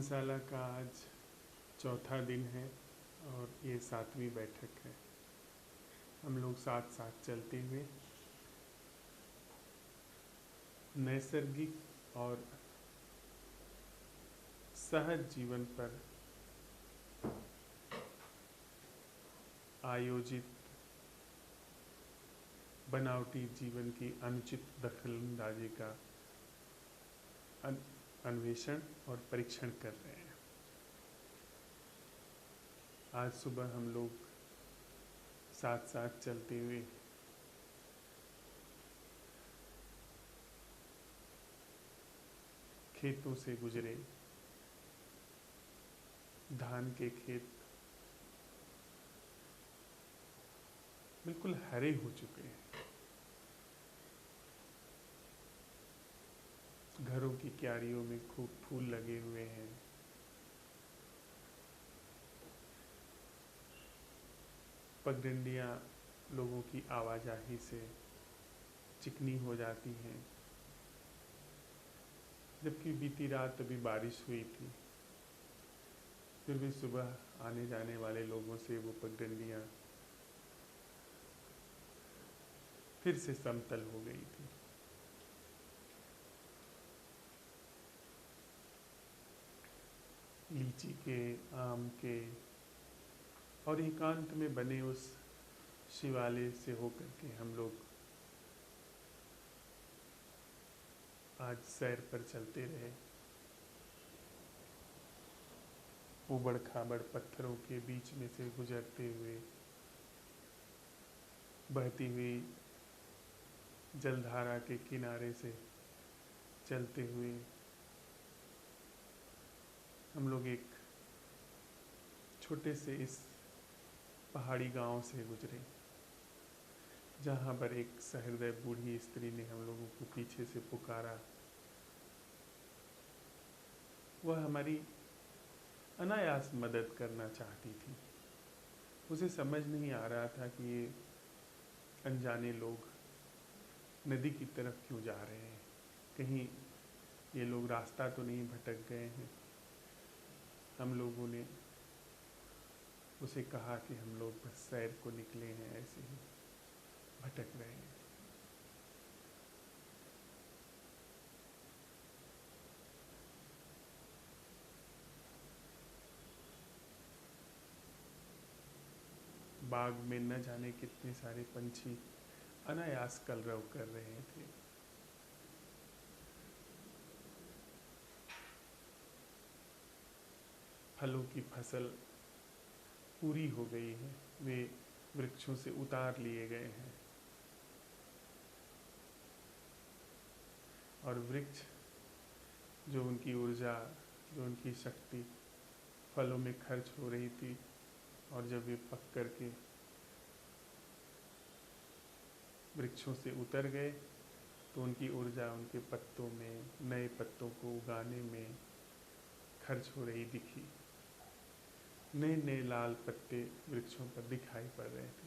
कार्यशाला का आज चौथा दिन है और ये 7वीं बैठक है। हम लोग साथ साथ चलते हुए नैसर्गिक और सहज जीवन पर आयोजित बनावटी जीवन की अनुचित दखलंदाजी का अन्वेषण और परीक्षण कर रहे हैं। आज सुबह हम लोग साथ साथ चलते हुए खेतों से गुजरे। धान के खेत बिल्कुल हरे हो चुके हैं। घरों की क्यारियों में खूब फूल लगे हुए हैं। पगडंडियां लोगों की आवाजाही से चिकनी हो जाती हैं। जबकि बीती रात अभी बारिश हुई थी, फिर भी सुबह आने जाने वाले लोगों से वो पगडंडियां फिर से समतल हो गई थी। लीची के, आम के और एकांत में बने उस शिवालय से होकर के हम लोग आज सैर पर चलते रहे। उबड़ खाबड़ पत्थरों के बीच में से गुजरते हुए, बहती हुई जलधारा के किनारे से चलते हुए हम लोग एक छोटे से इस पहाड़ी गांव से गुजरे, जहाँ पर एक सहृदय बूढ़ी स्त्री ने हम लोगों को पीछे से पुकारा। वह हमारी अनायास मदद करना चाहती थी। उसे समझ नहीं आ रहा था कि ये अनजाने लोग नदी की तरफ क्यों जा रहे हैं। कहीं ये लोग रास्ता तो नहीं भटक गए हैं। हम लोगों ने उसे कहा कि हम लोग बस सैर को निकले हैं, ऐसे ही भटक रहे हैं। बाग में न जाने कितने सारे पंछी अनायास कलरव कर रहे थे। फलों की फसल पूरी हो गई है, वे वृक्षों से उतार लिए गए हैं और वृक्ष जो उनकी ऊर्जा, जो उनकी शक्ति फलों में खर्च हो रही थी, और जब वे पक करके वृक्षों से उतर गए तो उनकी ऊर्जा उनके पत्तों में, नए पत्तों को उगाने में खर्च हो रही दिखी। नए नए लाल पत्ते वृक्षों पर दिखाई पड़ रहे थे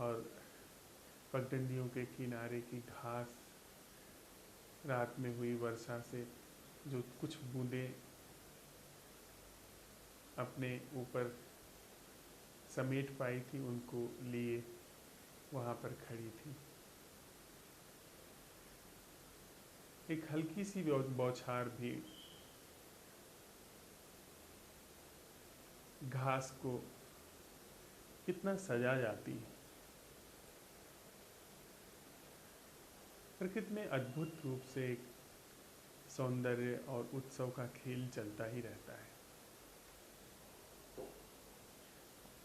और पगडंडियों के किनारे की घास रात में हुई वर्षा से जो कुछ बूंदें अपने ऊपर समेट पाई थी, उनको लिए वहाँ पर खड़ी थी। एक हल्की सी बौछार भी घास को कितना सजा जाती है। प्रकृति में अद्भुत रूप से एक सौंदर्य और उत्सव का खेल चलता ही रहता है।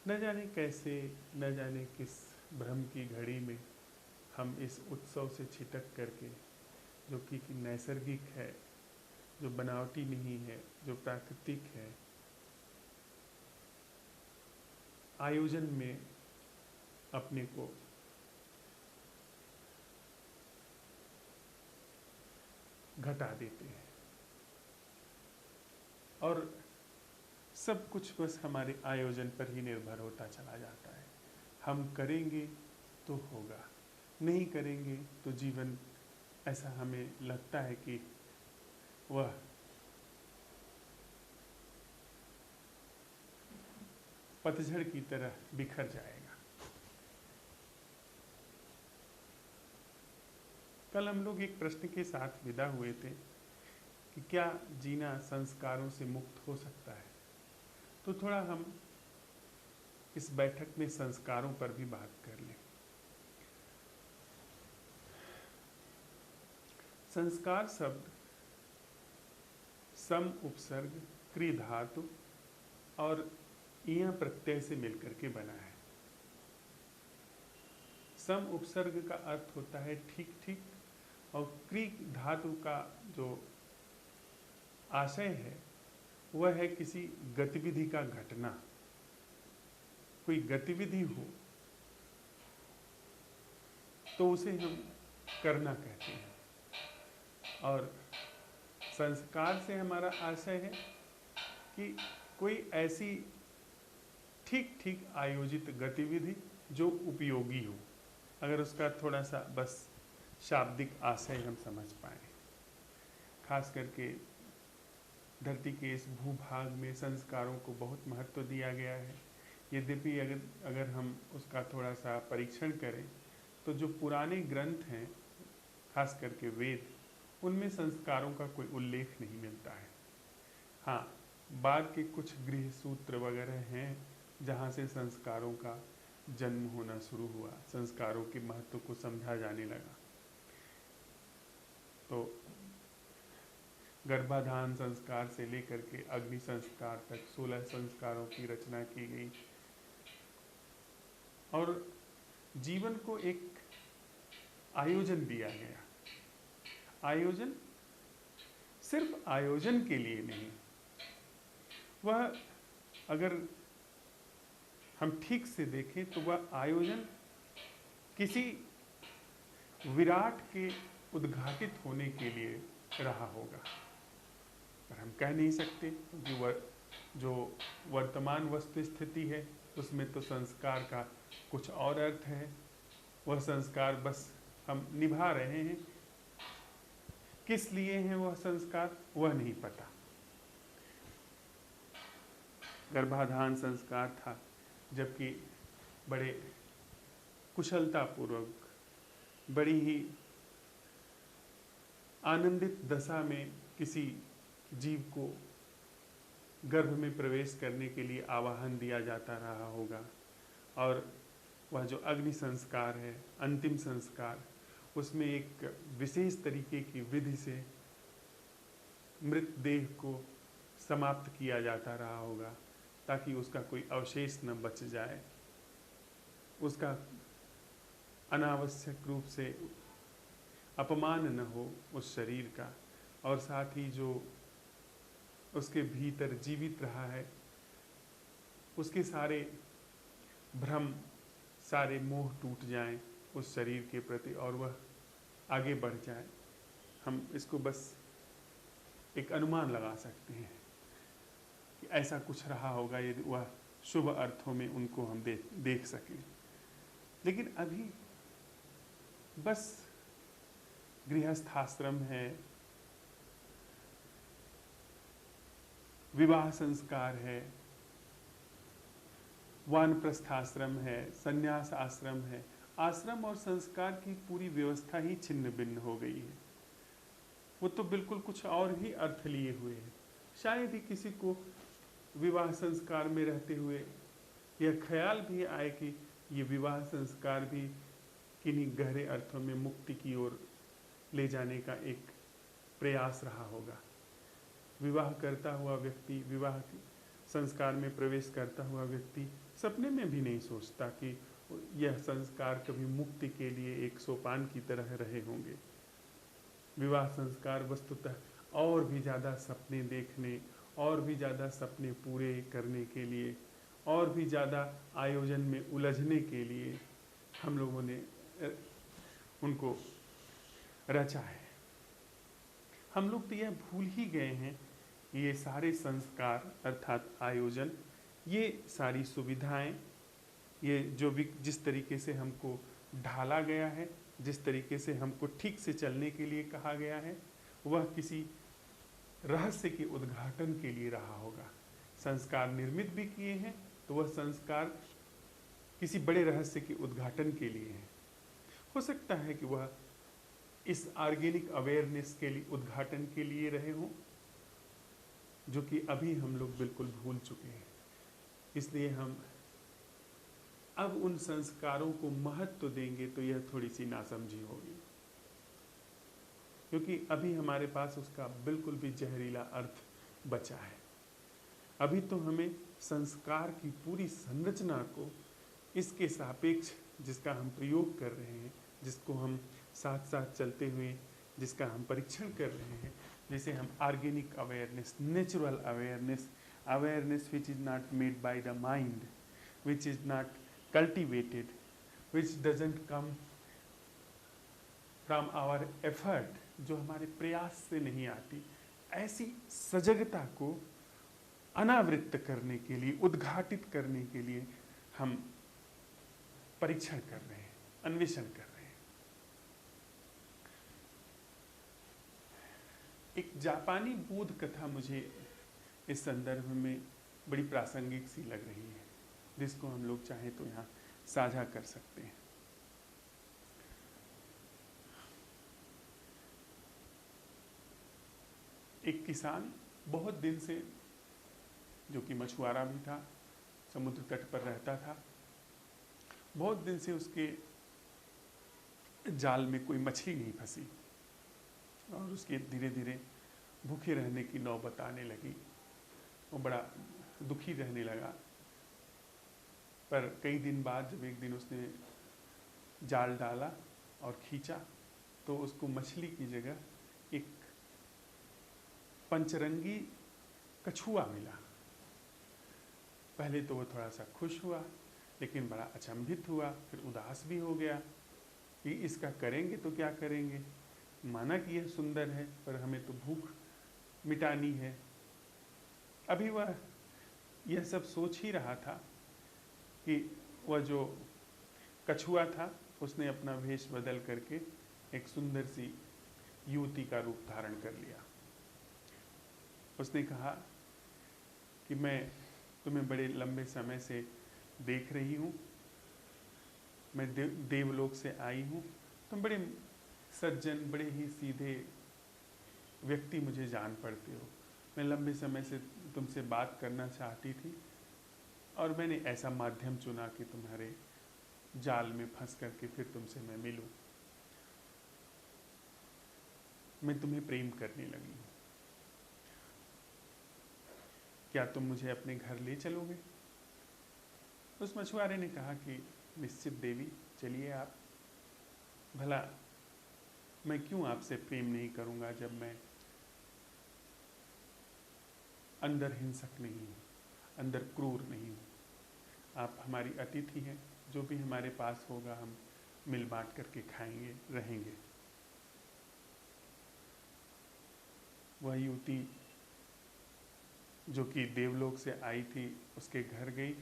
न जाने कैसे, न जाने किस भ्रम की घड़ी में हम इस उत्सव से छिटक करके, जो कि नैसर्गिक है, जो बनावटी नहीं है, जो प्राकृतिक है, आयोजन में अपने को घटा देते हैं और सब कुछ बस हमारे आयोजन पर ही निर्भर होता चला जाता है। हम करेंगे तो होगा, नहीं करेंगे तो जीवन ऐसा हमें लगता है कि वह पतझड़ की तरह बिखर जाएगा। कल हम लोग एक प्रश्न के साथ विदा हुए थे कि क्या जीना संस्कारों से मुक्त हो सकता है। तो थोड़ा हम इस बैठक में संस्कारों पर भी बात कर लें। संस्कार शब्द सम उपसर्ग क्रि धातु और इया प्रत्यय से मिलकर के बना है। सम उपसर्ग का अर्थ होता है ठीक ठीक, और क्रि धातु का जो आशय है वह है किसी गतिविधि का घटना। कोई गतिविधि हो तो उसे हम करना कहते हैं, और संस्कार से हमारा आशय है कि कोई ऐसी ठीक ठीक आयोजित गतिविधि जो उपयोगी हो। अगर उसका थोड़ा सा बस शाब्दिक आशय हम समझ पाए। खास करके धरती के इस भूभाग में संस्कारों को बहुत महत्व दिया गया है। यद्यपि अगर हम उसका थोड़ा सा परीक्षण करें तो जो पुराने ग्रंथ हैं, खास करके वेद, उनमें संस्कारों का कोई उल्लेख नहीं मिलता है। हाँ, बाद के कुछ गृह सूत्र वगैरह हैं जहाँ से संस्कारों का जन्म होना शुरू हुआ, संस्कारों के महत्व को समझा जाने लगा। तो गर्भाधान संस्कार से लेकर के अग्नि संस्कार तक 16 संस्कारों की रचना की गई, और जीवन को एक आयोजन दिया गया। आयोजन सिर्फ आयोजन के लिए नहीं, वह अगर हम ठीक से देखें तो वह आयोजन किसी विराट के उद्घाटित होने के लिए रहा होगा। पर हम कह नहीं सकते, क्योंकि जो वर्तमान वस्तु स्थिति है उसमें तो संस्कार का कुछ और अर्थ है। वह संस्कार बस हम निभा रहे हैं, किस लिए हैं वह संस्कार वह नहीं पता। गर्भाधान संस्कार था, जबकि बड़े कुशलतापूर्वक, बड़ी ही आनंदित दशा में किसी जीव को गर्भ में प्रवेश करने के लिए आवाहन दिया जाता रहा होगा। और वह जो अग्नि संस्कार है, अंतिम संस्कार, उसमें एक विशेष तरीके की विधि से मृत देह को समाप्त किया जाता रहा होगा, ताकि उसका कोई अवशेष न बच जाए, उसका अनावश्यक रूप से अपमान न हो उस शरीर का, और साथ ही जो उसके भीतर जीवित रहा है उसके सारे भ्रम, सारे मोह टूट जाएं उस शरीर के प्रति और वह आगे बढ़ जाए। हम इसको बस एक अनुमान लगा सकते हैं कि ऐसा कुछ रहा होगा, यदि वह शुभ अर्थों में उनको हम देख सकें। लेकिन अभी बस गृहस्थाश्रम है, विवाह संस्कार है, वानप्रस्थाश्रम है, संन्यास आश्रम है। आश्रम और संस्कार की पूरी व्यवस्था ही छिन्न भिन्न हो गई है। वो तो बिल्कुल कुछ और ही अर्थ लिए हुए है। शायद ही किसी को विवाह संस्कार में रहते हुए यह ख्याल भी आए कि ये विवाह संस्कार भी किन्हीं गहरे अर्थों में मुक्ति की ओर ले जाने का एक प्रयास रहा होगा। विवाह करता हुआ व्यक्ति, विवाह संस्कार में प्रवेश करता हुआ व्यक्ति सपने में भी नहीं सोचता कि यह संस्कार कभी मुक्ति के लिए एक सोपान की तरह रहे होंगे। विवाह संस्कार वस्तुतः और भी ज़्यादा सपने देखने, और भी ज़्यादा सपने पूरे करने के लिए, और भी ज़्यादा आयोजन में उलझने के लिए हम लोगों ने उनको रचा है। हम लोग तो यह भूल ही गए हैं कि ये सारे संस्कार अर्थात आयोजन, ये सारी सुविधाएं, ये जो भी जिस तरीके से हमको ढाला गया है, जिस तरीके से हमको ठीक से चलने के लिए कहा गया है, वह किसी रहस्य के उद्घाटन के लिए रहा होगा। संस्कार निर्मित भी किए हैं तो वह संस्कार किसी बड़े रहस्य के उद्घाटन के लिए हैं। हो सकता है कि वह इस ऑर्गेनिक अवेयरनेस के लिए, उद्घाटन के लिए रहे हों, जो कि अभी हम लोग बिल्कुल भूल चुके हैं। इसलिए हम अब उन संस्कारों को महत्व देंगे तो यह थोड़ी सी नासमझी होगी, क्योंकि अभी हमारे पास उसका बिल्कुल भी जहरीला अर्थ बचा है। अभी तो हमें संस्कार की पूरी संरचना को इसके सापेक्ष, जिसका हम प्रयोग कर रहे हैं, जिसको हम साथ साथ चलते हुए जिसका हम परीक्षण कर रहे हैं, जैसे हम organic awareness, natural awareness, awareness which is not made by the mind, which is not cultivated, which doesn't come from our effort, जो हमारे प्रयास से नहीं आती, ऐसी सजगता को अनावृत्त करने के लिए, उद्घाटित करने के लिए हम परीक्षण कर रहे हैं, अन्वेषण कर रहे हैं। एक जापानी बोध कथा मुझे इस संदर्भ में बड़ी प्रासंगिक सी लग रही है, जिसको हम लोग चाहें तो यहाँ साझा कर सकते हैं। एक किसान बहुत दिन से, जो कि मछुआरा भी था, समुद्र तट पर रहता था, बहुत दिन से उसके जाल में कोई मछली नहीं फंसी और उसके धीरे धीरे भूखे रहने की नौबत आने लगी। वो बड़ा दुखी रहने लगा। पर कई दिन बाद जब एक दिन उसने जाल डाला और खींचा तो उसको मछली की जगह एक पंचरंगी कछुआ मिला। पहले तो वो थोड़ा सा खुश हुआ, लेकिन बड़ा अचंभित हुआ, फिर उदास भी हो गया कि इसका करेंगे तो क्या करेंगे, माना कि यह सुंदर है पर हमें तो भूख मिटानी है। अभी वह यह सब सोच ही रहा था कि वह जो कछुआ था उसने अपना वेश बदल करके एक सुंदर सी युवती का रूप धारण कर लिया। उसने कहा कि मैं तुम्हें बड़े लंबे समय से देख रही हूँ, मैं देवलोक से आई हूँ, तुम बड़े सज्जन, बड़े ही सीधे व्यक्ति मुझे जान पड़ते हो। मैं लंबे समय से तुमसे बात करना चाहती थी और मैंने ऐसा माध्यम चुना कि तुम्हारे जाल में फंस करके फिर तुमसे मैं मिलूं। मैं तुम्हें प्रेम करने लगी हूँ, क्या तुम मुझे अपने घर ले चलोगे? उस मछुआरे ने कहा कि निश्चित देवी, चलिए आप। भला मैं क्यों आपसे प्रेम नहीं करूँगा जब मैं अंदर हिंसक नहीं हूँ, अंदर क्रूर नहीं हूँ। आप हमारी अतिथि हैं, जो भी हमारे पास होगा हम मिल बांट करके खाएंगे, रहेंगे। वह युवती जो कि देवलोक से आई थी उसके घर गई।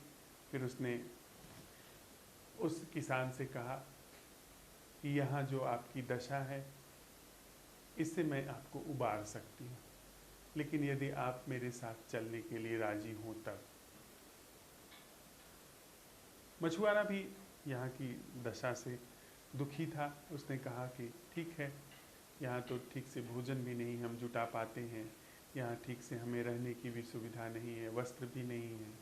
फिर उसने उस किसान से कहा कि यहाँ जो आपकी दशा है इससे मैं आपको उबार सकती हूँ, लेकिन यदि आप मेरे साथ चलने के लिए राजी हों तब। मछुआरा भी यहाँ की दशा से दुखी था। उसने कहा कि ठीक है, यहाँ तो ठीक से भोजन भी नहीं हम जुटा पाते हैं, यहाँ ठीक से हमें रहने की भी सुविधा नहीं है, वस्त्र भी नहीं है,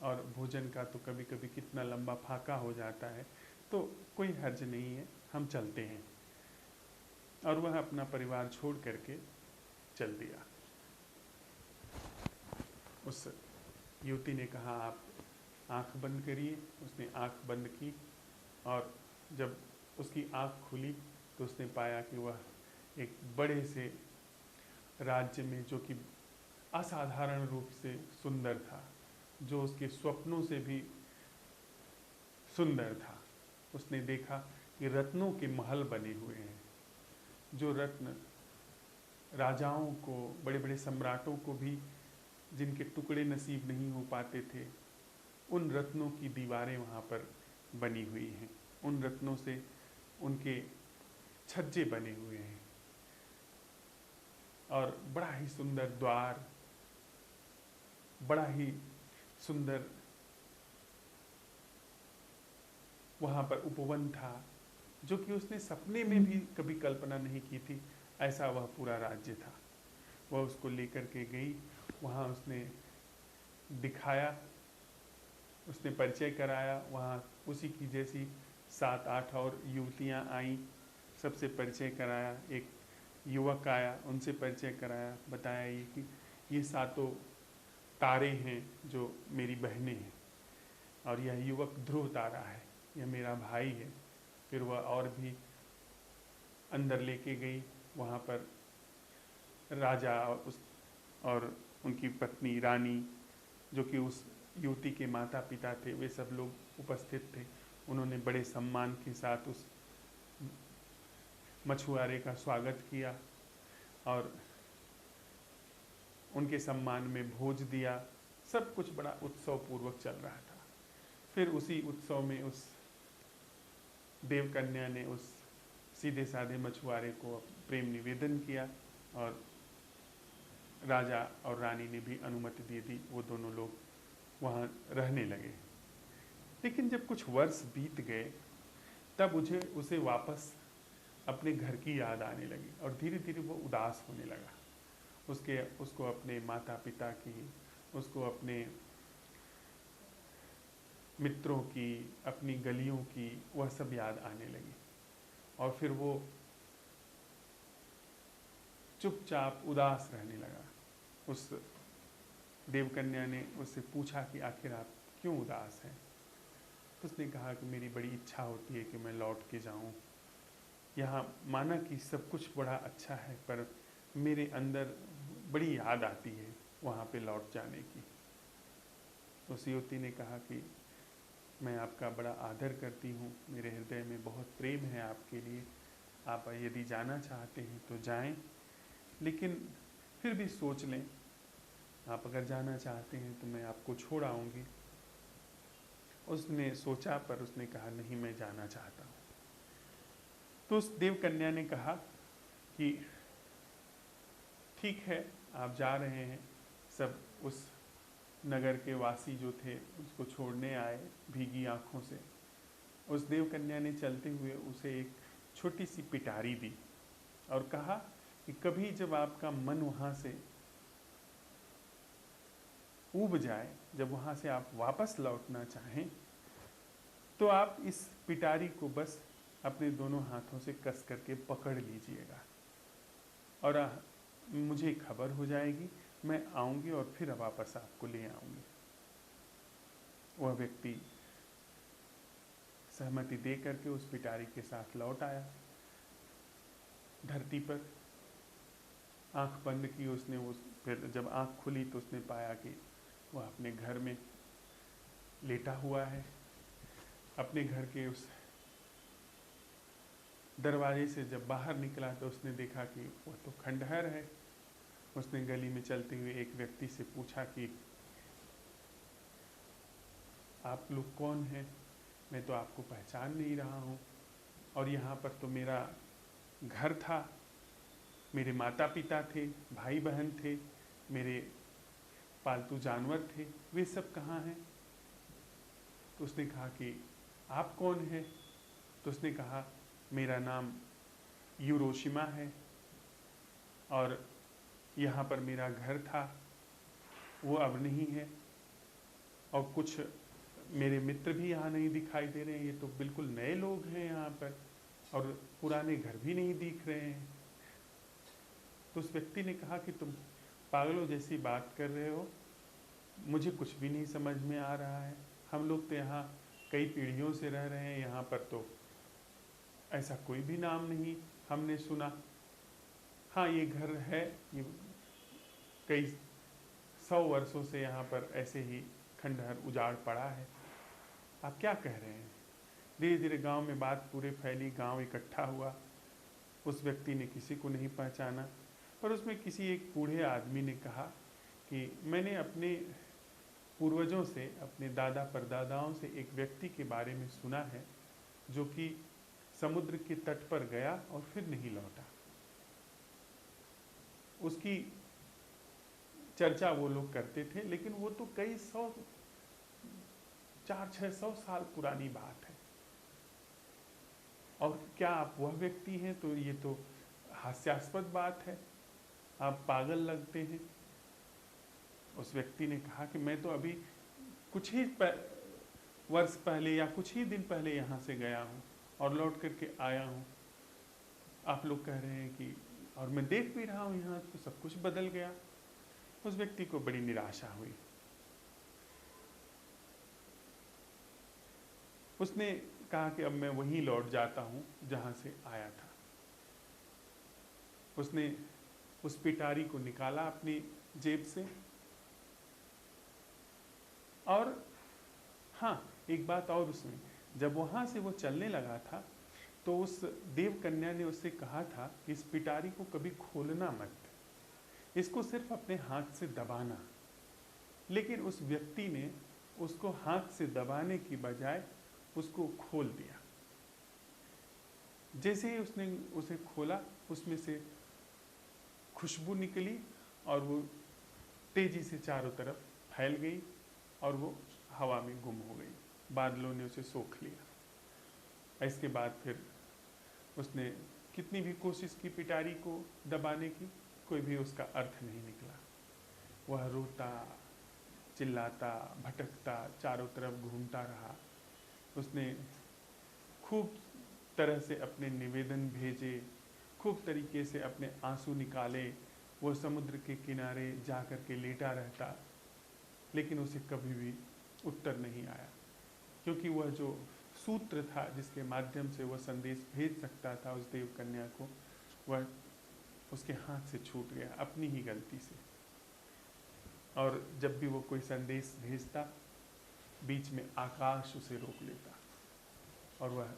और भोजन का तो कभी कभी कितना लंबा फाका हो जाता है, तो कोई हर्ज नहीं है, हम चलते हैं। और वह अपना परिवार छोड़ करके चल दिया। उस युवती ने कहा आप आंख बंद करिए। उसने आंख बंद की और जब उसकी आंख खुली तो उसने पाया कि वह एक बड़े से राज्य में, जो कि असाधारण रूप से सुंदर था, जो उसके स्वप्नों से भी सुंदर था। उसने देखा कि रत्नों के महल बने हुए हैं, जो रत्न राजाओं को, बड़े बड़े सम्राटों को भी जिनके टुकड़े नसीब नहीं हो पाते थे, उन रत्नों की दीवारें वहाँ पर बनी हुई हैं। उन रत्नों से उनके छज्जे बने हुए हैं और बड़ा ही सुंदर द्वार, बड़ा ही सुंदर वहाँ पर उपवन था, जो कि उसने सपने में भी कभी कल्पना नहीं की थी। ऐसा वह पूरा राज्य था। वह उसको लेकर के गई, वहाँ उसने दिखाया, उसने परिचय कराया। वहाँ उसी की जैसी 7-8 और युवतियाँ आईं, सबसे परिचय कराया। एक युवक आया, उनसे परिचय कराया, बताया ये कि ये 7 तारे हैं जो मेरी बहनें हैं, और यह युवक ध्रुव तारा है, यह मेरा भाई है। फिर वह और भी अंदर लेके गई। वहाँ पर राजा और उनकी पत्नी रानी, जो कि उस युवती के माता पिता थे, वे सब लोग उपस्थित थे। उन्होंने बड़े सम्मान के साथ उस मछुआरे का स्वागत किया और उनके सम्मान में भोज दिया। सब कुछ बड़ा उत्सव पूर्वक चल रहा था। फिर उसी उत्सव में उस देवकन्या ने उस सीधे साधे मछुआरे को प्रेम निवेदन किया और राजा और रानी ने भी अनुमति दे दी। वो दोनों लोग वहाँ रहने लगे। लेकिन जब कुछ वर्ष बीत गए, तब उसे वापस अपने घर की याद आने लगी और धीरे धीरे वो उदास होने लगा। उसको अपने माता पिता की, उसको अपने मित्रों की, अपनी गलियों की, वह सब याद आने लगी। और फिर वो चुपचाप उदास रहने लगा। उस देवकन्या ने उससे पूछा कि आखिर आप क्यों उदास हैं? तो उसने कहा कि मेरी बड़ी इच्छा होती है कि मैं लौट के जाऊं। यहाँ माना कि सब कुछ बड़ा अच्छा है, पर मेरे अंदर बड़ी याद आती है वहाँ पे लौट जाने की। उस युवती ने कहा कि मैं आपका बड़ा आदर करती हूँ, मेरे हृदय में बहुत प्रेम है आपके लिए। आप यदि जाना चाहते हैं तो जाएं, लेकिन फिर भी सोच लें। आप अगर जाना चाहते हैं तो मैं आपको छोड़ आऊँगी। उसने सोचा, पर उसने कहा नहीं, मैं जाना चाहता हूँ। तो उस देवकन्या ने कहा कि ठीक है, आप जा रहे हैं। सब उस नगर के वासी जो थे उसको छोड़ने आए भीगी आंखों से। उस देवकन्या ने चलते हुए उसे एक छोटी सी पिटारी दी और कहा कि कभी जब आपका मन वहाँ से ऊब जाए, जब वहाँ से आप वापस लौटना चाहें, तो आप इस पिटारी को बस अपने दोनों हाथों से कस करके पकड़ लीजिएगा और मुझे खबर हो जाएगी, मैं आऊँगी और फिर वापस आपको ले आऊँगी। वह व्यक्ति सहमति दे करके उस पिटारी के साथ लौट आया। धरती पर आंख बंद की उसने। फिर जब आंख खुली तो उसने पाया कि वह अपने घर में लेटा हुआ है। अपने घर के उस दरवाजे से जब बाहर निकला तो उसने देखा कि वह तो खंडहर है। उसने गली में चलते हुए एक व्यक्ति से पूछा कि आप लोग कौन हैं? मैं तो आपको पहचान नहीं रहा हूँ, और यहाँ पर तो मेरा घर था, मेरे माता पिता थे, भाई बहन थे, मेरे पालतू जानवर थे, वे सब कहाँ हैं? तो उसने कहा कि आप कौन हैं? तो उसने कहा मेरा नाम यूरोशिमा है और यहाँ पर मेरा घर था, वो अब नहीं है, और कुछ मेरे मित्र भी यहाँ नहीं दिखाई दे रहे हैं। ये तो बिल्कुल नए लोग हैं यहाँ पर, और पुराने घर भी नहीं दिख रहे हैं। तो उस व्यक्ति ने कहा कि तुम पागलों जैसी बात कर रहे हो, मुझे कुछ भी नहीं समझ में आ रहा है। हम लोग तो यहाँ कई पीढ़ियों से रह रहे हैं, यहाँ पर तो ऐसा कोई भी नाम नहीं हमने सुना। हाँ, ये घर है, ये कई 100 वर्षों से यहाँ पर ऐसे ही खंडहर उजाड़ पड़ा है। आप क्या कह रहे हैं? धीरे धीरे गांव में बात पूरे फैली, गांव इकट्ठा हुआ। उस व्यक्ति ने किसी को नहीं पहचाना, पर उसमें किसी एक बूढ़े आदमी ने कहा कि मैंने अपने पूर्वजों से, अपने दादा परदादाओं से एक व्यक्ति के बारे में सुना है जो कि समुद्र के तट पर गया और फिर नहीं लौटा। उसकी चर्चा वो लोग करते थे, लेकिन वो तो कई 400-600 साल पुरानी बात है। और क्या आप वह व्यक्ति हैं? तो ये तो हास्यास्पद बात है, आप पागल लगते हैं। उस व्यक्ति ने कहा कि मैं तो अभी कुछ ही वर्ष पहले या कुछ ही दिन पहले यहाँ से गया हूँ और लौट करके आया हूँ। आप लोग कह रहे हैं कि, और मैं देख भी रहा हूँ यहाँ तो सब कुछ बदल गया। उस व्यक्ति को बड़ी निराशा हुई। उसने कहा कि अब मैं वहीं लौट जाता हूँ जहाँ से आया था। उसने उस पिटारी को निकाला अपनी जेब से, और हाँ, एक बात और उसमें, जब वहाँ से वो चलने लगा था तो उस देव कन्या ने उससे कहा था कि इस पिटारी को कभी खोलना मत, इसको सिर्फ अपने हाथ से दबाना। लेकिन उस व्यक्ति ने उसको हाथ से दबाने की बजाय उसको खोल दिया। जैसे ही उसने उसे खोला, उसमें से खुशबू निकली और वो तेजी से चारों तरफ फैल गई और वो हवा में गुम हो गई। बादलों ने उसे सोख लिया। इसके बाद फिर उसने कितनी भी कोशिश की पिटारी को दबाने की, कोई भी उसका अर्थ नहीं निकला। वह रोता, चिल्लाता, भटकता, चारों तरफ घूमता रहा। उसने खूब तरह से अपने निवेदन भेजे, खूब तरीके से अपने आंसू निकाले। वो समुद्र के किनारे जा कर के लेटा रहता, लेकिन उसे कभी भी उत्तर नहीं आया, क्योंकि वह जो सूत्र था जिसके माध्यम से वह संदेश भेज सकता था उस देव कन्या को, वह उसके हाथ से छूट गया अपनी ही गलती से। और जब भी वो कोई संदेश भेजता, बीच में आकाश उसे रोक लेता और वह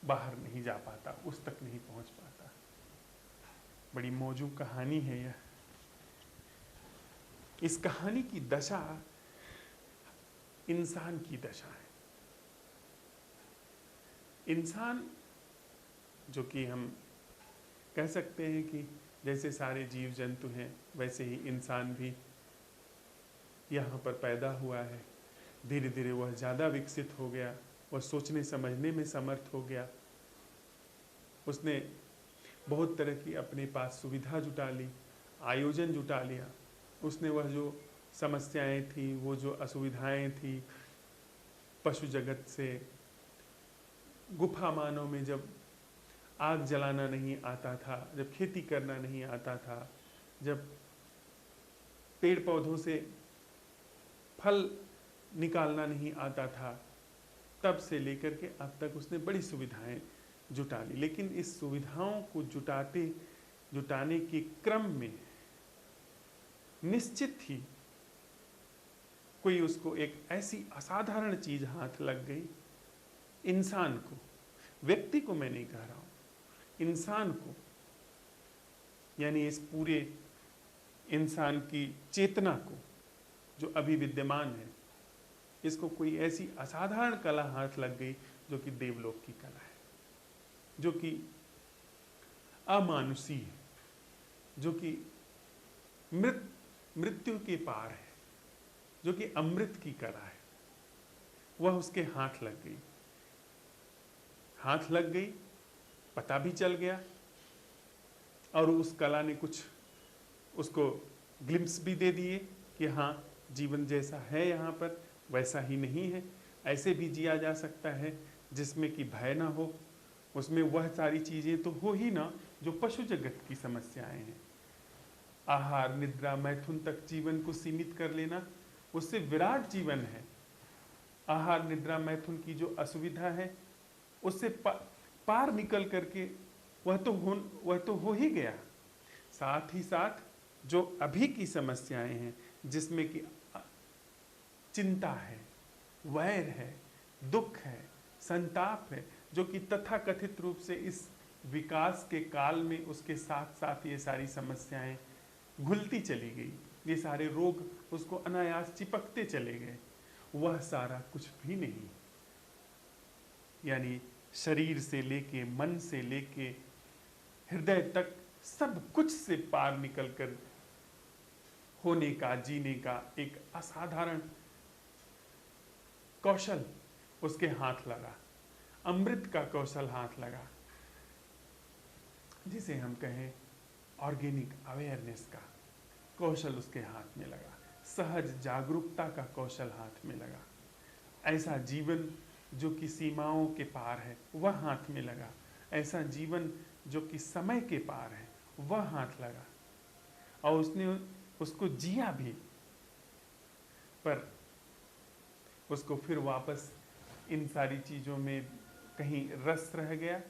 बाहर नहीं जा पाता, उस तक नहीं पहुंच पाता। बड़ी मौजूद कहानी है यह। इस कहानी की दशा इंसान की दशा है। इंसान, जो कि हम कह सकते हैं कि जैसे सारे जीव जंतु हैं, वैसे ही इंसान भी यहाँ पर पैदा हुआ है। धीरे धीरे वह ज़्यादा विकसित हो गया, वह सोचने समझने में समर्थ हो गया। उसने बहुत तरह की अपने पास सुविधा जुटा ली, आयोजन जुटा लिया। उसने वह जो समस्याएं थी, वो जो असुविधाएं थी, पशु जगत से, गुफा मानव में जब आग जलाना नहीं आता था, जब खेती करना नहीं आता था, जब पेड़ पौधों से फल निकालना नहीं आता था, तब से लेकर के अब तक उसने बड़ी सुविधाएं जुटा ली। लेकिन इस सुविधाओं को जुटाने के क्रम में निश्चित ही कोई उसको एक ऐसी असाधारण चीज हाथ लग गई। इंसान को, व्यक्ति को मैं नहीं कह रहा हूं, इंसान को, यानी इस पूरे इंसान की चेतना को जो अभी विद्यमान है, इसको कोई ऐसी असाधारण कला हाथ लग गई जो कि देवलोक की कला है, जो कि अमानुषी है, जो कि मृत्यु के पार है, जो कि अमृत की कला है। वह उसके हाथ लग गई, हाथ लग गई, पता भी चल गया, और उस कला ने कुछ उसको ग्लिम्स भी दे दिए कि हाँ, जीवन जैसा है यहाँ पर वैसा ही नहीं है, ऐसे भी जिया जा सकता है जिसमें कि भय ना हो। उसमें वह सारी चीज़ें तो हो ही ना जो पशु जगत की समस्याएं हैं। आहार, निद्रा, मैथुन तक जीवन को सीमित कर लेना, उससे विराट जीवन है। आहार, निद्रा, मैथुन की जो असुविधा है, उससे पार निकल करके वह तो हो ही गया। साथ ही साथ जो अभी की समस्याएं हैं, जिसमें कि चिंता है, वैर है, दुख है, संताप है, जो कि तथाकथित रूप से इस विकास के काल में उसके साथ साथ ये सारी समस्याएं घुलती चली गई, ये सारे रोग उसको अनायास चिपकते चले गए, वह सारा कुछ भी नहीं। यानी शरीर से लेके, मन से लेके, हृदय तक सब कुछ से पार निकलकर होने का, जीने का एक असाधारण कौशल उसके हाथ लगा, अमृत का कौशल हाथ लगा, जिसे हम कहें ऑर्गेनिक अवेयरनेस का कौशल उसके हाथ में लगा, सहज जागरूकता का कौशल हाथ में लगा, ऐसा जीवन जो कि सीमाओं के पार है वह हाथ में लगा, ऐसा जीवन जो कि समय के पार है वह हाथ लगा, और उसने उसको जिया भी, पर उसको फिर वापस इन सारी चीज़ों में कहीं रस रह गया,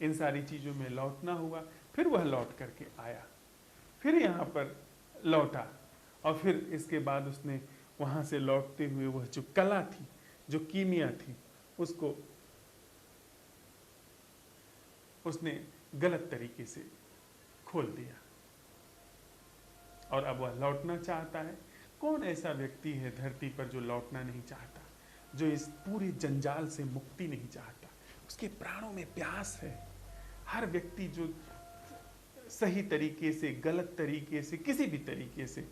इन सारी चीज़ों में लौटना हुआ, फिर वह लौट करके आया, फिर यहाँ पर लौटा, और फिर इसके बाद उसने वहाँ से लौटते हुए वह जो कला थी, जो कीमिया थी, उसको उसने गलत तरीके से खोल दिया, और अब वह लौटना चाहता है। कौन ऐसा व्यक्ति है धरती पर जो लौटना नहीं चाहता, जो इस पूरे जंजाल से मुक्ति नहीं चाहता? उसके प्राणों में प्यास है। हर व्यक्ति जो सही तरीके से, गलत तरीके से, किसी भी तरीके से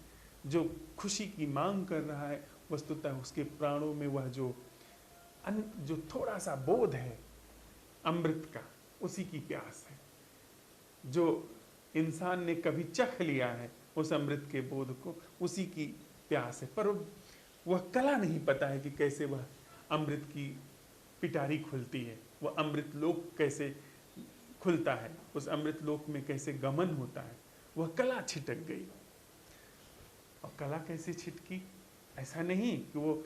जो खुशी की मांग कर रहा है, वस्तुतः उसके प्राणों में वह जो थोड़ा सा बोध है अमृत का, उसी की प्यास है। जो इंसान ने कभी चख लिया है उस अमृत के बोध को, उसी की प्यास है, पर वह कला नहीं पता है कि कैसे वह अमृत की पिटारी खुलती है, वह अमृत लोक कैसे खुलता है, उस अमृत लोक में कैसे गमन होता है। वह कला छिटक गई। और कला कैसे छिटकी? ऐसा नहीं कि वो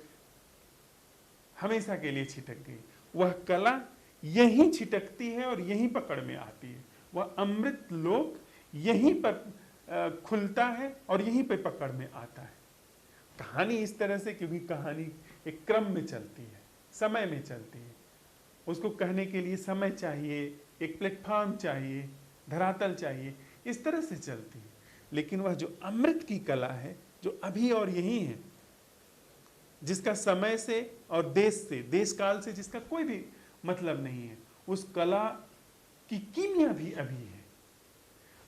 हमेशा के लिए छिटक गई, वह कला यहीं छिटकती है और यहीं पकड़ में आती है। वह अमृत लोक यहीं पर खुलता है और यहीं पर पकड़ में आता है। कहानी इस तरह से, क्योंकि कहानी एक क्रम में चलती है, समय में चलती है, उसको कहने के लिए समय चाहिए, एक प्लेटफॉर्म चाहिए, धरातल चाहिए, इस तरह से चलती है। लेकिन वह जो अमृत की कला है, जो अभी और यहीं है, जिसका समय से और देश से, देश काल से जिसका कोई भी मतलब नहीं है, उस कला की कीमिया भी अभी है।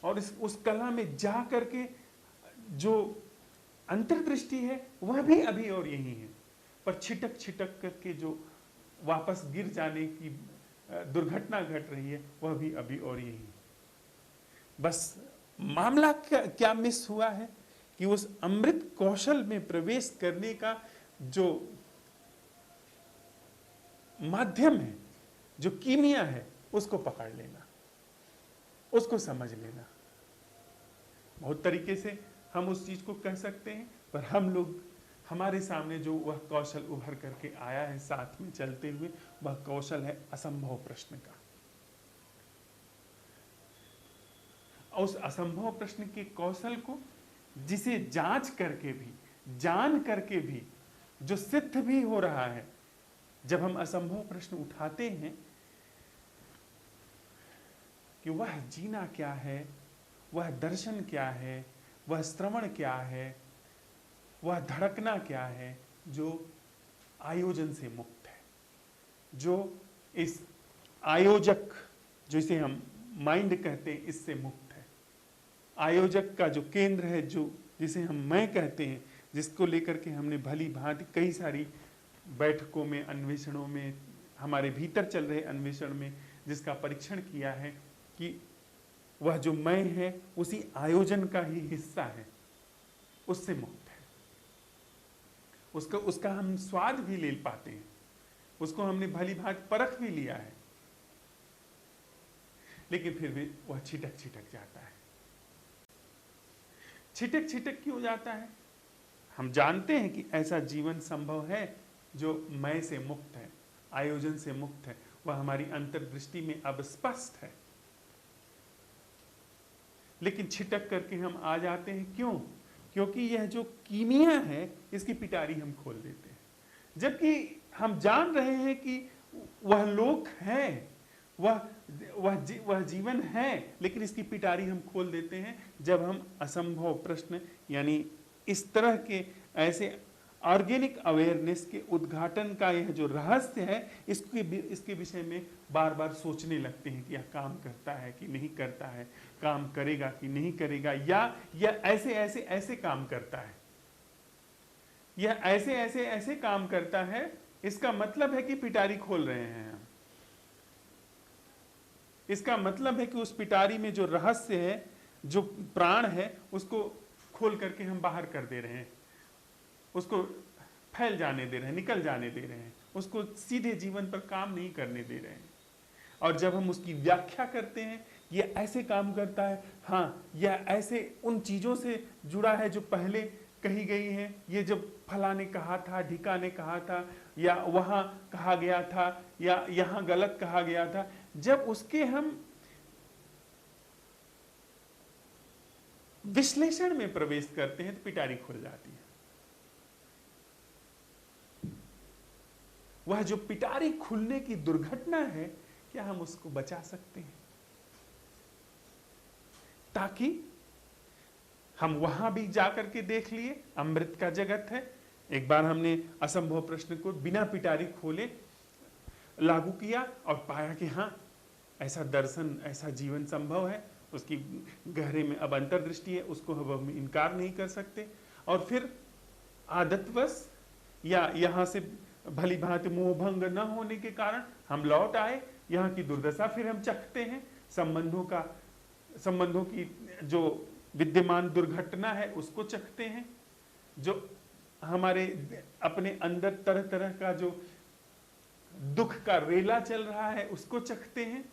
और उस कला में जा करके जो अंतर्दृष्टि है वह भी अभी और यही है, पर छिटक छिटक करके जो वापस गिर जाने की दुर्घटना घट रही है वह भी अभी और यही है। बस मामला क्या मिस हुआ है कि उस अमृत कौशल में प्रवेश करने का जो माध्यम है, जो कीमिया है, उसको पकड़ लेना, उसको समझ लेना। बहुत तरीके से हम उस चीज को कह सकते हैं, पर हम लोग, हमारे सामने जो वह कौशल उभर करके आया है साथ में चलते हुए, वह कौशल है असंभव प्रश्न का। और उस असंभव प्रश्न के कौशल को, जिसे जांच करके भी, जान करके भी, जो सिद्ध भी हो रहा है, जब हम असंभव प्रश्न उठाते हैं कि वह जीना क्या है, वह दर्शन क्या है, वह श्रवण क्या है, वह धड़कना क्या है, जो आयोजन से मुक्त है, जो इस आयोजक, जो इसे हम माइंड कहते हैं, इससे मुक्त है। आयोजक का जो केंद्र है, जो जिसे हम मैं कहते हैं, जिसको लेकर के हमने भली भांति कई सारी बैठकों में, अन्वेषणों में, हमारे भीतर चल रहे अन्वेषण में जिसका परीक्षण किया है कि वह जो मैं है उसी आयोजन का ही हिस्सा है, उससे मुक्त है। उसका हम स्वाद भी ले पाते हैं, उसको हमने भली भांति परख भी लिया है, लेकिन फिर भी वह छिटक छिटक जाता है। छिटक छिटक क्यों जाता है? हम जानते हैं कि ऐसा जीवन संभव है जो मैं से मुक्त है, आयोजन से मुक्त है, वह हमारी अंतर्दृष्टि में अब स्पष्ट है, लेकिन छिटक करके हम आ जाते हैं। क्यों? क्योंकि यह जो कीमिया है इसकी पिटारी हम खोल देते हैं, जबकि हम जान रहे हैं कि वह लोक है, वह जीवन है, लेकिन इसकी पिटारी हम खोल देते हैं जब हम असंभव प्रश्न, यानी इस तरह के ऐसे ऑर्गेनिक अवेयरनेस के उद्घाटन का यह जो रहस्य है, इसके विषय में बार बार सोचने लगते हैं कि यह काम करता है कि नहीं करता है, काम करेगा कि नहीं करेगा, या ऐसे ऐसे ऐसे काम करता है, यह ऐसे ऐसे ऐसे काम करता है। इसका मतलब है कि पिटारी खोल रहे हैं हम। इसका मतलब है कि उस पिटारी में जो रहस्य है, जो प्राण है, उसको खोल करके हम बाहर कर दे रहे हैं, उसको फैल जाने दे रहे हैं, निकल जाने दे रहे हैं, उसको सीधे जीवन पर काम नहीं करने दे रहे हैं। और जब हम उसकी व्याख्या करते हैं, ये ऐसे काम करता है, हाँ, यह ऐसे उन चीजों से जुड़ा है जो पहले कही गई हैं, ये जब फला ने कहा था, ढिका ने कहा था, या वहां कहा गया था, या यहां गलत कहा गया था, जब उसके हम विश्लेषण में प्रवेश करते हैं तो पिटारी खुल जाती है। वह जो पिटारी खुलने की दुर्घटना है, क्या हम उसको बचा सकते हैं? ताकि हम वहां भी जाकर के देख लिए, अमृत का जगत है। एक बार हमने असंभव प्रश्न को बिना पिटारी खोले लागू किया और पाया कि हाँ, ऐसा दर्शन, ऐसा जीवन संभव है। उसकी गहरे में अब अंतर्दृष्टि है, उसको हम इनकार नहीं कर सकते। और फिर आदतवश या यहाँ से भली भांति मोहभंग न होने के कारण हम लौट आए। यहाँ की दुर्दशा फिर हम चखते हैं, संबंधों की जो विद्यमान दुर्घटना है उसको चखते हैं, जो हमारे अपने अंदर तरह तरह का जो दुख का रेला चल रहा है उसको चखते हैं,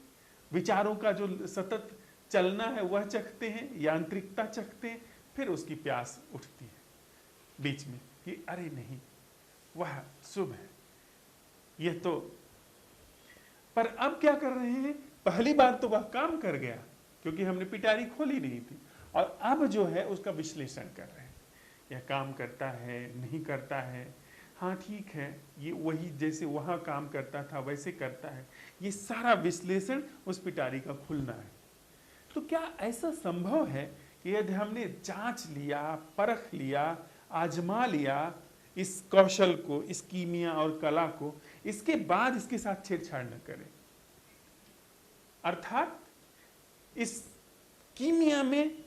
विचारों का जो सतत चलना है वह चखते हैं, यांत्रिकता चखते हैं। फिर उसकी प्यास उठती है बीच में कि अरे नहीं, वह शुभ है यह तो। पर अब क्या कर रहे हैं? पहली बार तो वह काम कर गया क्योंकि हमने पिटारी खोली नहीं थी, और अब जो है उसका विश्लेषण कर रहे हैं। यह काम करता है, नहीं करता है, हाँ ठीक है, ये वही जैसे वहां काम करता था वैसे करता है। ये सारा विश्लेषण उस पिटारी का खुलना है। तो क्या ऐसा संभव है कि यदि हमने जांच लिया, परख लिया, आजमा लिया इस कौशल को, इस कीमिया और कला को, इसके बाद इसके साथ छेड़छाड़ न करें? अर्थात इस कीमिया में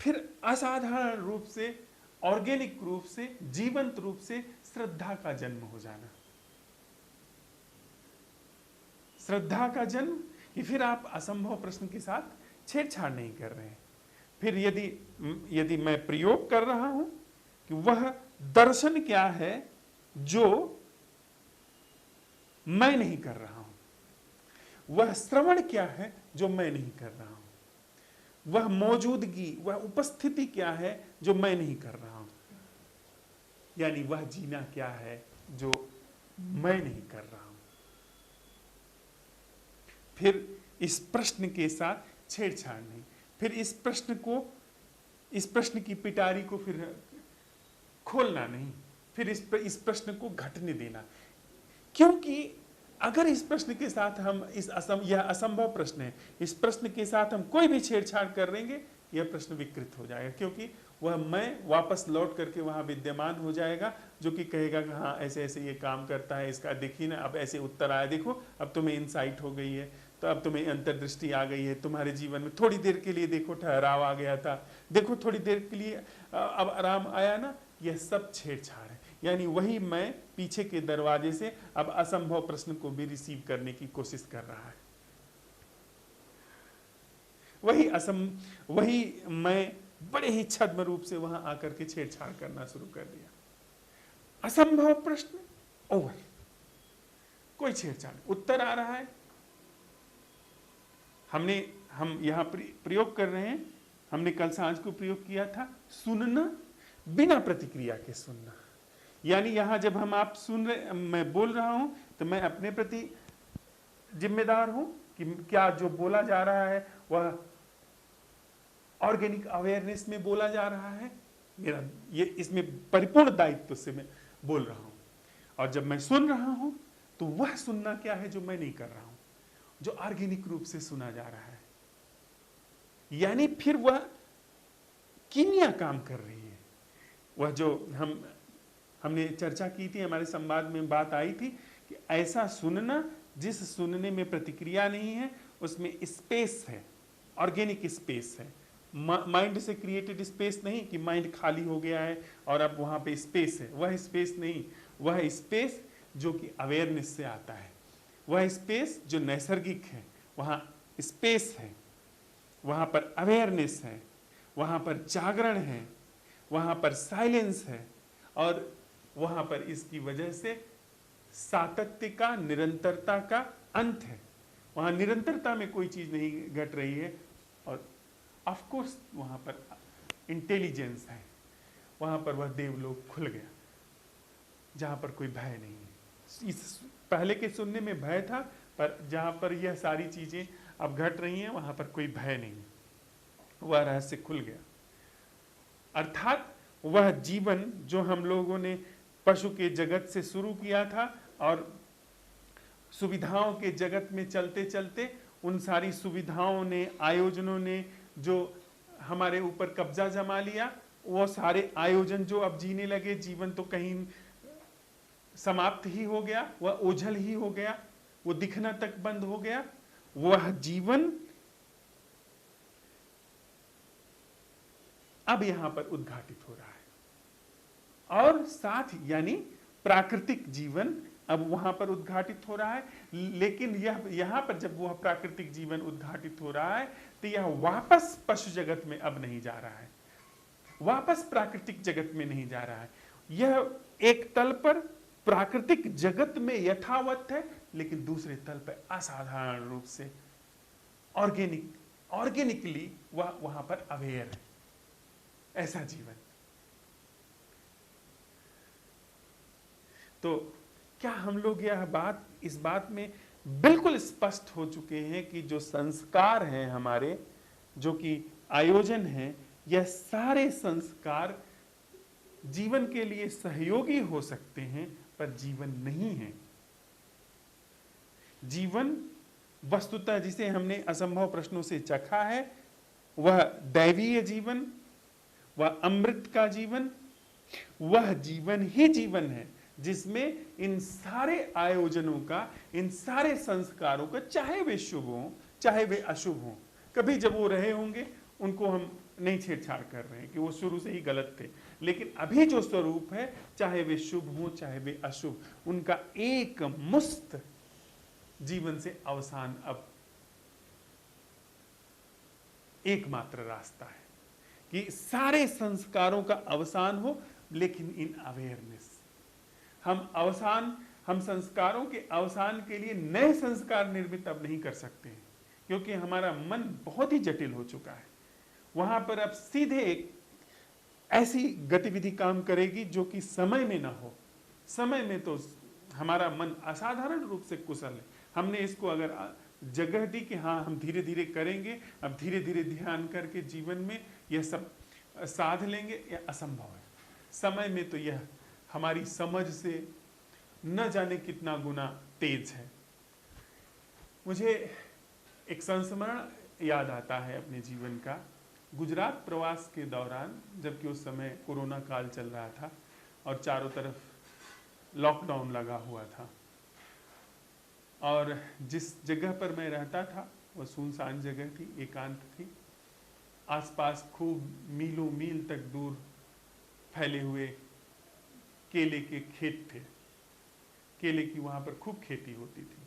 फिर असाधारण रूप से, ऑर्गेनिक रूप से, जीवंत रूप से श्रद्धा का जन्म हो जाना। श्रद्धा का जन्म कि फिर आप असंभव प्रश्न के साथ छेड़छाड़ नहीं कर रहे हैं। फिर यदि मैं प्रयोग कर रहा हूं कि वह दर्शन क्या है जो मैं नहीं कर रहा हूं, वह श्रवण क्या है जो मैं नहीं कर रहा हूं, वह मौजूदगी, वह उपस्थिति क्या है जो मैं नहीं कर रहा हूं, यानी वह जीना क्या है जो मैं नहीं कर रहा हूं। फिर इस प्रश्न के साथ छेड़छाड़ नहीं, फिर इस प्रश्न की पिटारी को फिर खोलना नहीं, फिर इस प्रश्न को घटने देना। क्योंकि अगर इस प्रश्न के साथ हम यह असंभव प्रश्न है, इस प्रश्न के साथ हम कोई भी छेड़छाड़ कर देंगे, यह प्रश्न विकृत हो जाएगा, क्योंकि वह मैं वापस लौट करके वहां विद्यमान हो जाएगा, जो कि कहेगा कि हाँ ऐसे ऐसे ये काम करता है, इसका देखिए ना, अब ऐसे उत्तर आया, देखो अब तुम्हें इंसाइट हो गई है, तो अब तुम्हें अंतर्दृष्टि आ गई है, तुम्हारे जीवन में थोड़ी देर के लिए देखो ठहराव आ गया था, देखो थोड़ी देर के लिए अब आराम आया ना। यह सब छेड़छाड़ है, यानी वही मैं पीछे के दरवाजे से अब असंभव प्रश्न को भी रिसीव करने की कोशिश कर रहा है। वही मैं बड़े ही छद्म रूप से वहां आकर के छेड़छाड़ करना शुरू कर दिया। असंभव प्रश्न ओवर, कोई छेड़छाड़, उत्तर आ रहा है, हम यहां प्रयोग कर रहे हैं। हमने कल सांझ को प्रयोग किया था सुनना, बिना प्रतिक्रिया के सुनना। यानी यहां जब आप सुन रहे, मैं बोल रहा हूं तो मैं अपने प्रति जिम्मेदार हूं कि क्या जो बोला जा रहा है वह ऑर्गेनिक अवेयरनेस में बोला जा रहा है, मेरा ये इसमें परिपूर्ण दायित्व से मैं बोल रहा हूं। और जब मैं सुन रहा हूं तो वह सुनना क्या है जो मैं नहीं कर रहा हूं, जो ऑर्गेनिक रूप से सुना जा रहा है। यानी फिर वह कीमिया काम कर रही है, वह जो हमने चर्चा की थी, हमारे संवाद में बात आई थी कि ऐसा सुनना जिस सुनने में प्रतिक्रिया नहीं है, उसमें स्पेस है, ऑर्गेनिक स्पेस है। माइंड से क्रिएटेड स्पेस नहीं कि माइंड खाली हो गया है और अब वहाँ पे स्पेस है, वह स्पेस नहीं। वह स्पेस जो कि अवेयरनेस से आता है, वह स्पेस जो नैसर्गिक है, वहाँ स्पेस है, वहाँ पर अवेयरनेस है, वहाँ पर जागरण है, वहाँ पर साइलेंस है, और वहाँ पर इसकी वजह से सातत्य का, निरंतरता का अंत है। वहाँ निरंतरता में कोई चीज़ नहीं घट रही है, और ऑफ कोर्स वहाँ पर इंटेलिजेंस है, वहाँ पर वह देवलोक खुल गया जहाँ पर कोई भय नहीं है। इस पहले के सुनने में भय था, पर जहाँ पर यह सारी चीज़ें अब घट रही हैं वहाँ पर कोई भय नहीं, वह रहस्य खुल गया। अर्थात वह जीवन जो हम लोगों ने पशु के जगत से शुरू किया था और सुविधाओं के जगत में चलते चलते उन सारी सुविधाओं ने, आयोजनों ने जो हमारे ऊपर कब्जा जमा लिया, वो सारे आयोजन जो अब जीने लगे, जीवन तो कहीं समाप्त ही हो गया, वह ओझल ही हो गया, वो दिखना तक बंद हो गया। वह जीवन अब यहां पर उद्घाटित हो रहा है, और साथ यानी प्राकृतिक जीवन अब वहां पर उद्घाटित हो रहा है। लेकिन यह यहां पर जब वह प्राकृतिक जीवन उद्घाटित हो रहा है तो यह वापस पशु जगत में अब नहीं जा रहा है, वापस प्राकृतिक जगत में नहीं जा रहा है। यह एक तल पर प्राकृतिक जगत में यथावत है, लेकिन दूसरे तल पर असाधारण रूप से ऑर्गेनिकली वह वहां पर अवेयर है। ऐसा जीवन, तो क्या हम लोग इस बात में बिल्कुल स्पष्ट हो चुके हैं कि जो संस्कार हैं हमारे, जो कि आयोजन हैं, यह सारे संस्कार जीवन के लिए सहयोगी हो सकते हैं, पर जीवन नहीं है। जीवन वस्तुतः जिसे हमने असंभव प्रश्नों से चखा है, वह दैवीय जीवन, वह अमृत का जीवन, वह जीवन ही जीवन है जिसमें इन सारे आयोजनों का, इन सारे संस्कारों का, चाहे वे शुभ हों चाहे वे अशुभ हों, कभी जब वो रहे होंगे उनको हम नहीं छेड़छाड़ कर रहे हैं कि वो शुरू से ही गलत थे, लेकिन अभी जो स्वरूप है, चाहे वे शुभ हों चाहे वे अशुभ, उनका एक मुस्त जीवन से अवसान अब एकमात्र रास्ता है कि सारे संस्कारों का अवसान हो, लेकिन इन अवेयरनेस हम संस्कारों के अवसान के लिए नए संस्कार निर्मित अब नहीं कर सकते हैं, क्योंकि हमारा मन बहुत ही जटिल हो चुका है। वहां पर अब सीधे एक ऐसी गतिविधि काम करेगी जो कि समय में ना हो। समय में तो हमारा मन असाधारण रूप से कुशल है, हमने इसको अगर जगह दी कि हाँ हम धीरे धीरे करेंगे, अब धीरे धीरे ध्यान करके जीवन में यह सब साध लेंगे, यह असंभव है। समय में तो यह हमारी समझ से न जाने कितना गुना तेज है। मुझे एक संस्मरण याद आता है अपने जीवन का, गुजरात प्रवास के दौरान, जबकि उस समय कोरोना काल चल रहा था और चारों तरफ लॉकडाउन लगा हुआ था, और जिस जगह पर मैं रहता था वह सुनसान जगह थी, एकांत थी। आसपास खूब मीलों मील तक दूर फैले हुए केले के खेत थे, केले की वहाँ पर खूब खेती होती थी।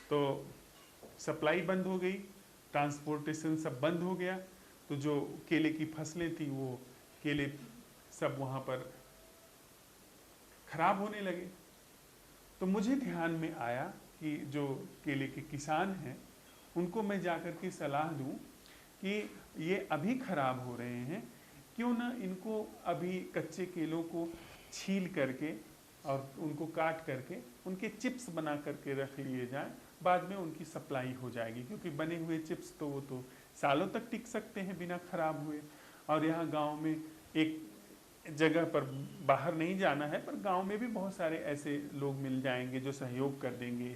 तो सप्लाई बंद हो गई, ट्रांसपोर्टेशन सब बंद हो गया, तो जो केले की फसलें थी वो केले सब वहाँ पर खराब होने लगे। तो मुझे ध्यान में आया कि जो केले के किसान हैं उनको मैं जाकर के सलाह दूं कि ये अभी खराब हो रहे हैं, क्यों ना इनको अभी कच्चे केलों को छील करके और उनको काट करके उनके चिप्स बना करके रख लिए जाए, बाद में उनकी सप्लाई हो जाएगी, क्योंकि बने हुए चिप्स तो वो तो सालों तक टिक सकते हैं बिना खराब हुए। और यहाँ गांव में एक जगह पर, बाहर नहीं जाना है, पर गांव में भी बहुत सारे ऐसे लोग मिल जाएंगे जो सहयोग कर देंगे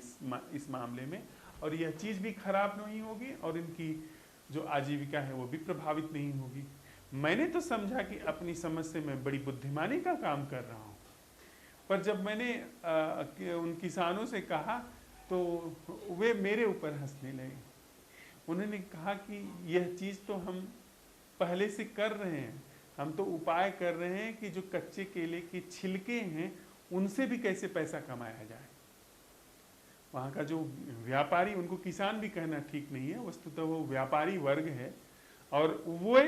इस मामले में, और यह चीज़ भी खराब नहीं होगी और इनकी जो आजीविका है वो भी प्रभावित नहीं होगी। मैंने तो समझा कि अपनी समझ से मैं बड़ी बुद्धिमानी का काम कर रहा हूँ, पर जब मैंने उन किसानों से कहा तो वे मेरे ऊपर हंसने लगे। उन्होंने कहा कि यह चीज़ तो हम पहले से कर रहे हैं, हम तो उपाय कर रहे हैं कि जो कच्चे केले के छिलके हैं उनसे भी कैसे पैसा कमाया जाए। वहाँ का जो व्यापारी, उनको किसान भी कहना ठीक नहीं है, वस्तुतः वो व्यापारी वर्ग है। और वो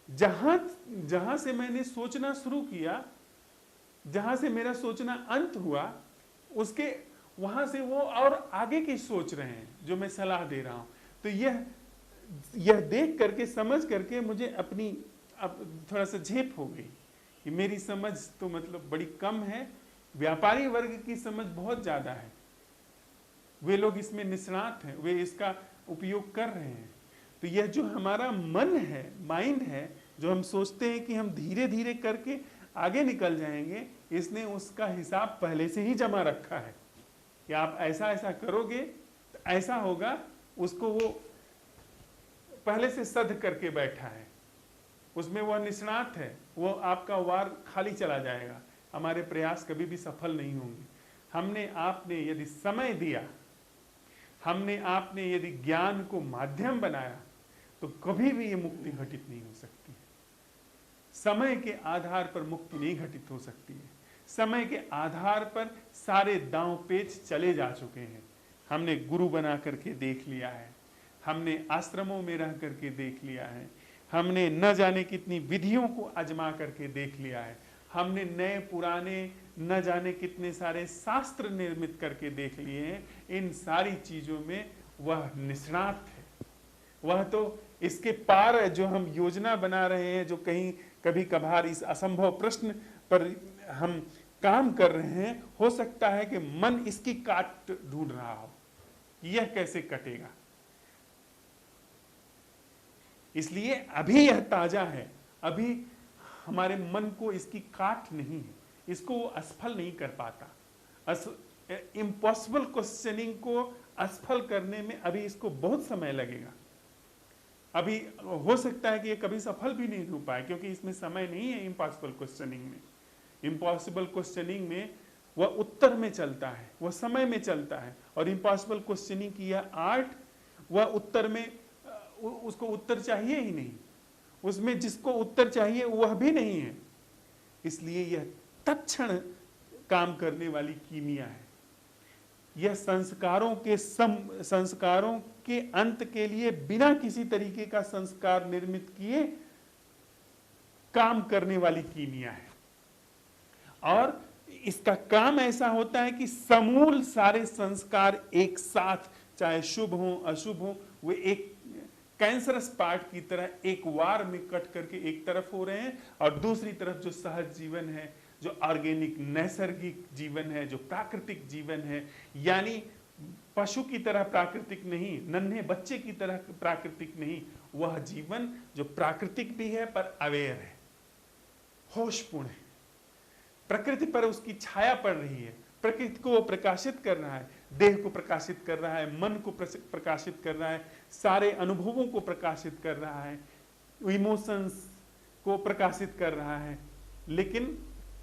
जहाँ से मैंने सोचना शुरू किया, जहाँ से मेरा सोचना अंत हुआ, उसके वहाँ से वो और आगे की सोच रहे हैं जो मैं सलाह दे रहा हूँ। तो यह देख करके, समझ करके मुझे अपनी अब थोड़ा सा झेप हो गई कि मेरी समझ तो मतलब बड़ी कम है, व्यापारी वर्ग की समझ बहुत ज़्यादा है। वे लोग इसमें निष्णात हैं, वे इसका उपयोग कर रहे हैं। तो यह जो हमारा मन है, माइंड है, जो हम सोचते हैं कि हम धीरे धीरे करके आगे निकल जाएंगे, इसने उसका हिसाब पहले से ही जमा रखा है कि आप ऐसा ऐसा करोगे तो ऐसा होगा। उसको वो पहले से सध करके बैठा है, उसमें वह निष्णात है। वो आपका वार खाली चला जाएगा, हमारे प्रयास कभी भी सफल नहीं होंगे। हमने आपने यदि समय दिया, हमने आपने यदि ज्ञान को माध्यम बनाया, तो कभी भी ये मुक्ति घटित नहीं हो सकती है। समय के आधार पर मुक्ति नहीं घटित हो सकती है। समय के आधार पर सारे दांव पेच चले जा चुके हैं। हमने गुरु बना करके देख लिया है, हमने आश्रमों में रह करके देख लिया है, हमने न जाने कितनी विधियों को आजमा करके देख लिया है, हमने नए पुराने न जाने कितने सारे शास्त्र निर्मित करके देख लिए हैं। इन सारी चीजों में वह निष्णात है, वह तो इसके पार है। जो हम योजना बना रहे हैं, जो कहीं कभी कभार इस असंभव प्रश्न पर हम काम कर रहे हैं, हो सकता है कि मन इसकी काट ढूंढ रहा हो, यह कैसे कटेगा। इसलिए अभी यह ताजा है, अभी हमारे मन को इसकी काट नहीं है, इसको वो असफल नहीं कर पाता। इम्पॉसिबल क्वेश्चनिंग को असफल करने में अभी इसको बहुत समय लगेगा। अभी हो सकता है कि ये कभी सफल भी नहीं हो पाए, क्योंकि इसमें समय नहीं है। इम्पॉसिबल क्वेश्चनिंग में, इम्पॉसिबल क्वेश्चनिंग में वह उत्तर में चलता है, वह समय में चलता है। और इम्पॉसिबल क्वेश्चनिंग की यह आर्ट, वह उत्तर में, उसको उत्तर चाहिए ही नहीं, उसमें जिसको उत्तर चाहिए वह भी नहीं है। इसलिए यह तत्क्षण काम करने वाली कीमिया है। यह संस्कारों के अंत के लिए बिना किसी तरीके का संस्कार निर्मित किए काम करने वाली कीमिया है। और इसका काम ऐसा होता है कि समूल सारे संस्कार एक साथ, चाहे शुभ हो अशुभ हो, वे एक कैंसरस पार्ट की तरह एक वार में कट करके एक तरफ हो रहे हैं, और दूसरी तरफ जो सहज जीवन है, जो ऑर्गेनिक नैसर्गिक जीवन है, जो प्राकृतिक जीवन है, यानी पशु की तरह प्राकृतिक नहीं, नन्हे बच्चे की तरह प्राकृतिक नहीं, वह जीवन जो प्राकृतिक भी है पर अवेयर है, होशपूर्ण है, प्रकृति पर उसकी छाया पड़ रही है, प्रकृति को वो प्रकाशित कर रहा है, देह को प्रकाशित कर रहा है, मन को प्रकाशित कर रहा है, सारे अनुभवों को प्रकाशित कर रहा है, इमोशंस को प्रकाशित कर रहा है। लेकिन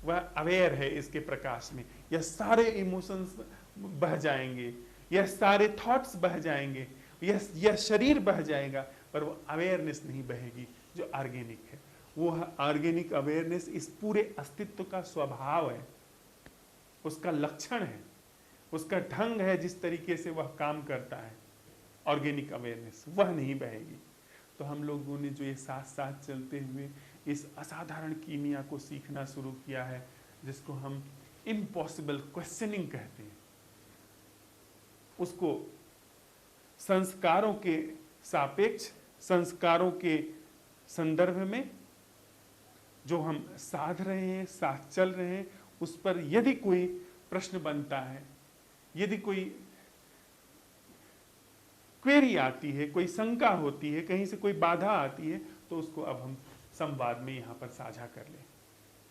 वह अवेयर है इसके प्रकाश में। यह सारे इमोशंस बह जाएंगे, यह सारे थॉट्स बह जाएंगे, यह शरीर बह जाएगा, पर वो अवेयरनेस नहीं बहेगी जो ऑर्गेनिक है। वो ऑर्गेनिक अवेयरनेस इस पूरे अस्तित्व का स्वभाव है, उसका लक्षण है, उसका ढंग है, जिस तरीके से वह काम करता है। ऑर्गेनिक अवेयरनेस वह नहीं बहेगी। तो हम लोगों ने जो ये साथ साथ चलते हुए इस असाधारण कीमिया को सीखना शुरू किया है, जिसको हम इम्पॉसिबल क्वेश्चनिंग कहते हैं, उसको संस्कारों के सापेक्ष, संस्कारों के संदर्भ में जो हम साध रहे हैं, साथ चल रहे हैं, उस पर यदि कोई प्रश्न बनता है, यदि कोई क्वेरी आती है, कोई शंका होती है, कहीं से कोई बाधा आती है, तो उसको अब हम संवाद में यहाँ पर साझा कर लें,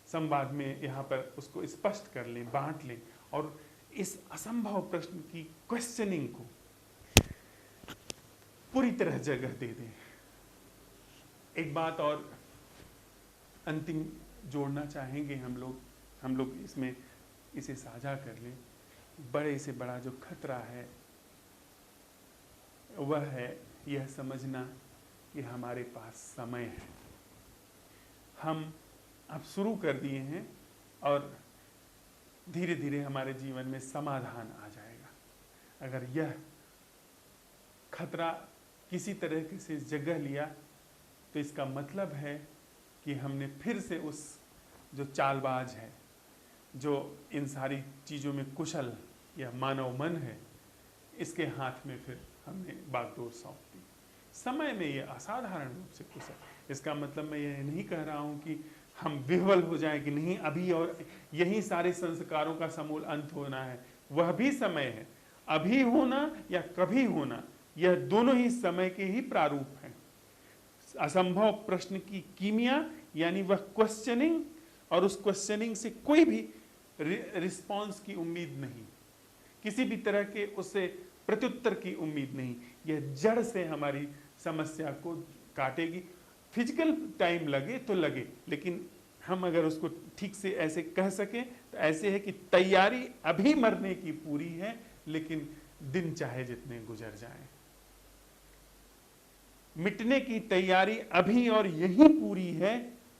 संवाद में यहाँ पर उसको स्पष्ट कर लें, बांट लें, और इस असंभव प्रश्न की क्वेश्चनिंग को पूरी तरह जगह दे दें। एक बात और अंतिम जोड़ना चाहेंगे हम लोग इसमें इसे साझा कर लें। बड़े से बड़ा जो खतरा है वह है यह समझना कि हमारे पास समय है। हम अब शुरू कर दिए हैं और धीरे धीरे हमारे जीवन में समाधान आ जाएगा। अगर यह खतरा किसी तरह से जगह लिया तो इसका मतलब है कि हमने फिर से उस जो चालबाज है, जो इन सारी चीज़ों में कुशल या मानव मन है, इसके हाथ में फिर हमने बागडोर सौंप दी। समय में ये असाधारण रूप से कुशल। इसका मतलब मैं यह नहीं कह रहा हूँ कि हम विह्वल हो जाएं कि नहीं अभी और यही सारे संस्कारों का समूल अंत होना है। वह भी समय है। अभी होना या कभी होना, यह दोनों ही समय के ही प्रारूप हैं। असंभव प्रश्न की कीमिया यानी वह क्वेश्चनिंग, और उस क्वेश्चनिंग से कोई भी रिस्पॉन्स की उम्मीद नहीं, किसी भी तरह के उससे प्रत्युत्तर की उम्मीद नहीं। यह जड़ से हमारी समस्या को काटेगी। फिजिकल टाइम लगे तो लगे, लेकिन हम अगर उसको ठीक से ऐसे कह सकें तो ऐसे है कि तैयारी अभी मरने की पूरी है, लेकिन दिन चाहे जितने गुजर जाएं। मिटने की तैयारी अभी और यही पूरी है,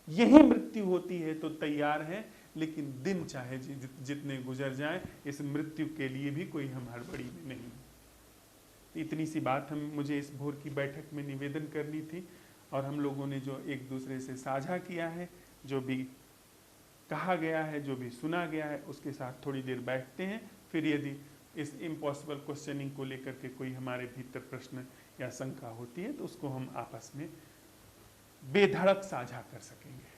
यही मृत्यु होती है तो तैयार है, लेकिन दिन चाहे जितने गुजर जाएं, इस मृत्यु के लिए भी कोई हम हड़बड़ी में नहीं। इतनी सी बात मुझे इस भोर की बैठक में निवेदन करनी थी। और हम लोगों ने जो एक दूसरे से साझा किया है, जो भी कहा गया है, जो भी सुना गया है, उसके साथ थोड़ी देर बैठते हैं। फिर यदि इस इम्पॉसिबल क्वेश्चनिंग को लेकर के कोई हमारे भीतर प्रश्न या शंका होती है तो उसको हम आपस में बेधड़क साझा कर सकेंगे।